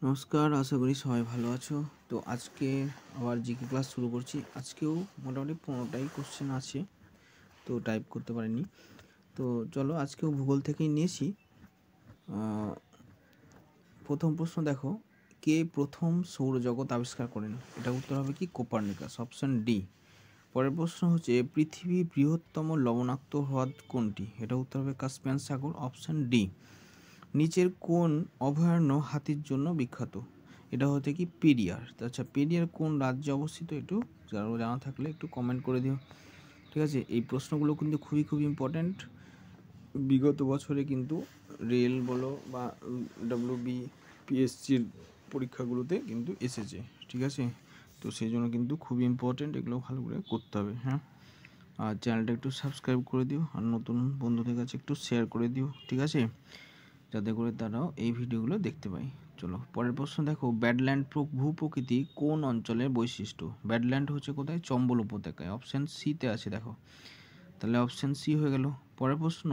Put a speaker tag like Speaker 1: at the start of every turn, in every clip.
Speaker 1: নমস্কার, আশা করি সবাই ভালো আছো। তো আজকে আবার জিকে ক্লাস শুরু করছি। আজকেও মোটামুটি 15টাই কোশ্চেন আছে, তো টাইপ করতে পারিনি। তো চলো আজকেও ভূগোল থেকেই নিয়েছি। প্রথম প্রশ্ন দেখো, কে প্রথম সৌরজগৎ আবিষ্কার করেন? এটা উত্তর হবে কি কোপার্নিকাস, অপশান ডি। পরের প্রশ্ন হচ্ছে পৃথিবীর বৃহত্তম লবণাক্ত হ্রদ কোনটি? এটা উত্তর হবে কাস্পিয়ান সাগর, অপশান ডি। নিচের কোন অভয়ারণ্য হাতির জন্য বিখ্যাত? এটা হচ্ছে কি পেরিয়ার। আচ্ছা, পেরিয়ার কোন রাজ্যে অবস্থিত? একটু জানা থাকলে একটু কমেন্ট করে দিও, ঠিক আছে। এই প্রশ্নগুলো কিন্তু খুবই ইম্পর্ট্যান্ট। বিগত বছরে কিন্তু রেল বলো বা WBPSCর পরীক্ষাগুলোতে কিন্তু এসেছে, ঠিক আছে। তো সেই জন্য কিন্তু খুবই ইম্পর্ট্যান্ট, এগুলো ভালো করে করতে হবে, হ্যাঁ। আর চ্যানেলটা একটু সাবস্ক্রাইব করে দিও, আর নতুন বন্ধুদের কাছে একটু শেয়ার করে দিও, ঠিক আছে, যাতে করে তারাও এই ভিডিওগুলো দেখতে পায়। চলো পরের প্রশ্ন দেখো, ব্যাডল্যান্ড ভূপ্রকৃতি কোন অঞ্চলের বৈশিষ্ট্য? ব্যাডল্যান্ড হচ্ছে কোথায়? চম্বল উপত্যকায়, অপশান সিতে আছে দেখো, তাহলে অপশান সি হয়ে গেল। পরের প্রশ্ন,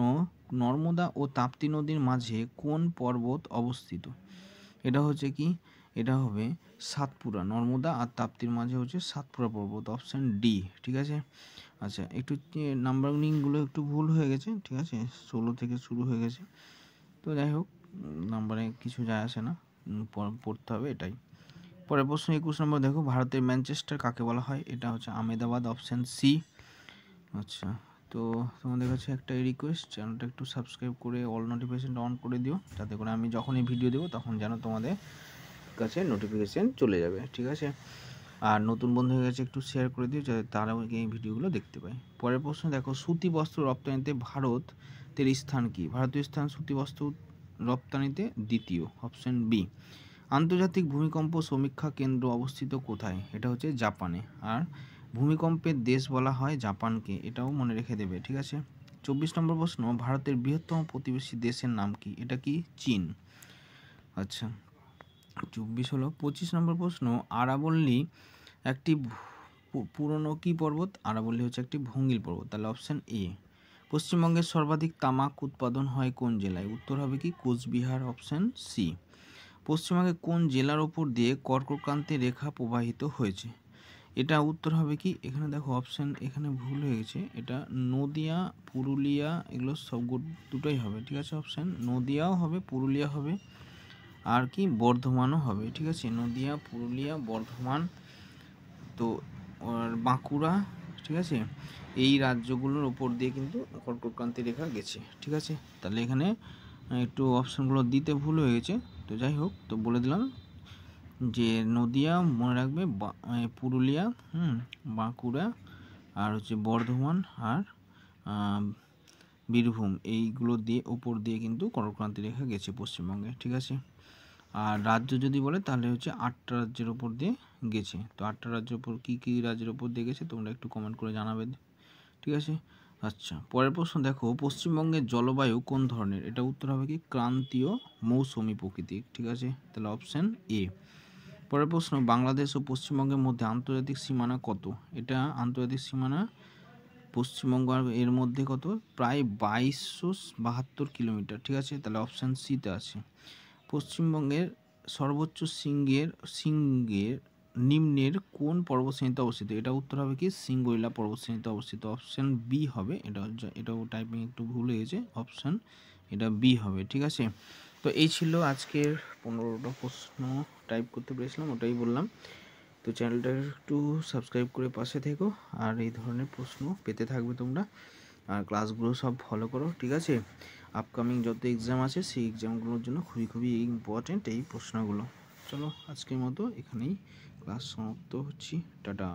Speaker 1: নর্মদা ও তাপ্তি নদীর মাঝে কোন পর্বত অবস্থিত? এটা হচ্ছে কি, এটা হবে সাতপুরা। নর্মদা আর তাপ্তির মাঝে হচ্ছে সাতপুরা পর্বত, অপশান ডি, ঠিক আছে। আচ্ছা, একটু নাম্বারিংগুলো একটু ভুল হয়ে গেছে, ঠিক আছে, 16 থেকে শুরু হয়ে গেছে। তো যাই হোক, নাম্বারে কিছু যায় আসে না, পড়তে হবে এটাই। পরের প্রশ্ন 21 নম্বর দেখো, ভারতের ম্যানচেস্টার কাকে বলা হয়? এটা হচ্ছে আহমেদাবাদ, অপশান সি। আচ্ছা, তো তোমাদের কাছে একটা রিকোয়েস্ট, চ্যানেলটা একটু সাবস্ক্রাইব করে অল নোটিফিকেশানটা অন করে দিও, যাতে করে আমি যখনই ভিডিও দেবো তখন যেন তোমাদের কাছে নোটিফিকেশান চলে যাবে, ঠিক আছে। আর নতুন বন্ধুদের কাছে একটু শেয়ার করে দিও, যাতে তারাও এই ভিডিওগুলো দেখতে পায়। পরের প্রশ্ন দেখো, সুতি বস্ত্র রপ্তানিতে ভারতের স্থান কি? ভারতীয় স্থান সুতি বস্ত্র রপ্তানিতে দ্বিতীয়, অপশান বি। আন্তর্জাতিক ভূমিকম্প সমীক্ষা কেন্দ্র অবস্থিত কোথায়? এটা হচ্ছে জাপানে। আর ভূমিকম্পের দেশ বলা হয় জাপানকে, এটাও মনে রেখে দেবে, ঠিক আছে। 24 নম্বর প্রশ্ন, ভারতের বৃহত্তম প্রতিবেশী দেশের নাম কি? এটা কি চীন। আচ্ছা, 24 হলো। 25 নম্বর প্রশ্ন, আরাবল্লী একটি পুরনো কি পর্বত? আরাবল্লী হচ্ছে একটি ভঙ্গিল পর্বত, তাহলে অপশান এ। পশ্চিমবঙ্গের সর্বাধিক তামাক উৎপাদন হয় কোন জেলায়? উত্তর হবে কি কোচবিহার, অপশান সি। পশ্চিমবঙ্গে কোন জেলার ওপর দিয়ে কর্কটক্রান্তি রেখা প্রবাহিত হয়েছে? এটা উত্তর হবে কি, এখানে দেখো অপশান এখানে ভুল হয়ে গেছে, এটা নদিয়া, পুরুলিয়া, এগুলো সব দুটোই হবে, ঠিক আছে। অপশান নদিয়াও হবে, পুরুলিয়া হবে, আর কি বর্ধমানও হবে, ঠিক আছে। নদিয়া, পুরুলিয়া, বর্ধমান, তো আর বাঁকুড়া, ঠিক আছে, এই রাজ্যগুলোর ওপর দিয়ে কিন্তু কর্কটক্রান্তি রেখা গেছে, ঠিক আছে। তাহলে এখানে একটু অপশানগুলো দিতে ভুল হয়ে গেছে, তো যাই হোক, তো বলে দিলাম যে নদিয়া মনে রাখবে, পুরুলিয়া, বাঁকুড়া, আর হচ্ছে বর্ধমান, আর বীরভূম, এইগুলো দিয়ে ওপর দিয়ে কিন্তু কর্কটক্রান্তি রেখা গেছে পশ্চিমবঙ্গে, ঠিক আছে। আর রাজ্য যদি বলে তাহলে হচ্ছে 8টা রাজ্যের ওপর দিয়ে গেছে। তো 8টা রাজ্যের ওপর কী রাজ্যের ওপর দিয়ে গেছে তোমরা একটু কমেন্ট করে জানাবে, ঠিক আছে। আচ্ছা, পরের প্রশ্ন দেখো, পশ্চিমবঙ্গের জলবায়ু কোন ধরনের? এটা উত্তর হবে কি ক্রান্তীয় মৌসুমী প্রকৃতির, ঠিক আছে, তাহলে অপশান এ। পরের প্রশ্ন, বাংলাদেশ ও পশ্চিমবঙ্গের মধ্যে আন্তর্জাতিক সীমানা কত? এটা আন্তর্জাতিক সীমানা পশ্চিমবঙ্গ আর এর মধ্যে কত? প্রায় 2272 কিলোমিটার, ঠিক আছে, তাহলে অপশান সিতে আছে। পশ্চিমবঙ্গের সর্বোচ্চ শৃঙ্গের নিম্নের কোন পর্বতশ্রেণীতে অবস্থিত? এটা উত্তর হবে কি সিঙ্গইলা পর্বতশ্রেণীতে অবস্থিত, অপশান বি হবে। এটাও টাইপিং একটু ভুল হয়েছে, অপশান এটা বি হবে, ঠিক আছে। তো এই ছিল আজকের 15টা প্রশ্ন টাইপ করতে পেরেছিলাম, ওটাই বললাম। তো চ্যানেলটা একটু সাবস্ক্রাইব করে পাশে থেকো, আর এই ধরনের প্রশ্ন পেতে থাকবে তোমরা, আর ক্লাসগুলো সব ফলো করো, ঠিক আছে। আপকামিং যত এক্সাম আছে সেই এক্সামগুলোর জন্য খুবই ইম্পর্ট্যান্ট এই প্রশ্নগুলো। চলো আজকের মতো এখানেই ক্লাস সমাপ্ত হচ্ছি, টাটা।